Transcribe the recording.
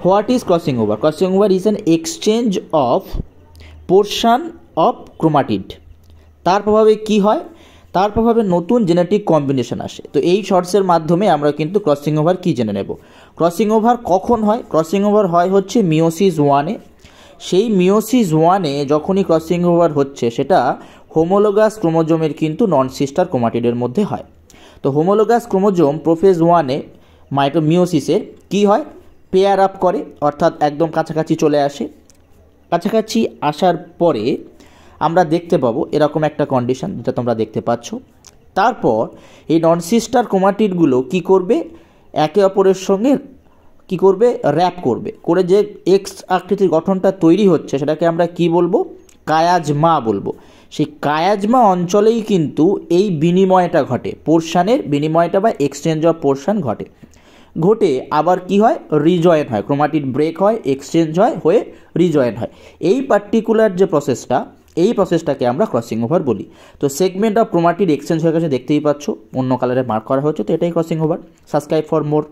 What is crossing over? Crossing over is an exchange of portion of chromatid. তার প্রভাবে কি হয়? তার প্রভাবে নতুন জেনেটিক কম্বিনেশন আসে। তো এই শর্টসের মাধ্যমে আমরা কিন্তু ক্রসিং ওভার কী জেনে নেব। ক্রসিং ওভার কখন হয়? ক্রসিং ওভার হয় হচ্ছে মিওসিস ওয়ানে। সেই মিওসিস ওয়ানে যখনই ক্রসিং ওভার হচ্ছে সেটা হোমোলোগাস ক্রোমোজোমের কিন্তু নন সিস্টার ক্রোমাটিডের মধ্যে হয়। তো হোমোলোগাস ক্রোমোজোম প্রোফেজ ওয়ানে মিওসিসে কী হয়? পেয়ার আপ করে, অর্থাৎ একদম কাছাকাছি চলে আসে। কাছাকাছি আসার পরে আমরা দেখতে পাবো এরকম একটা কন্ডিশন যেটা তোমরা দেখতে পাচ্ছ। তারপর এই নন সিস্টার ক্রোমাটিডগুলো কি করবে? একে অপরের সঙ্গে কি করবে? র্যাপ করবে, করে যে এক্স আকৃতির গঠনটা তৈরি হচ্ছে সেটাকে আমরা কি বলবো? কায়াজমা বলবো। সেই কায়াজমা অঞ্চলেই কিন্তু এই বিনিময়টা ঘটে, পোর্শনের বিনিময়টা বা এক্সচেঞ্জ অফ পোর্শন ঘটে আবার কি হয়? রিজয়েন হয়, ক্রোমাটিড ব্রেক হয়, এক্সচেঞ্জ হয়, হয়ে রিজয়েন হয়। এই পার্টিকুলার যে প্রসেসটা, এই প্রসেসটাকে আমরা ক্রসিং ওভার বলি। তো সেগমেন্ট অফ ক্রোমাটিড এক্সচেঞ্জ হয়ে গেছে, দেখতেই পাচ্ছ অন্য কালারে মার্ক করা হচ্ছে। তো এটাই crossing over. Subscribe for more.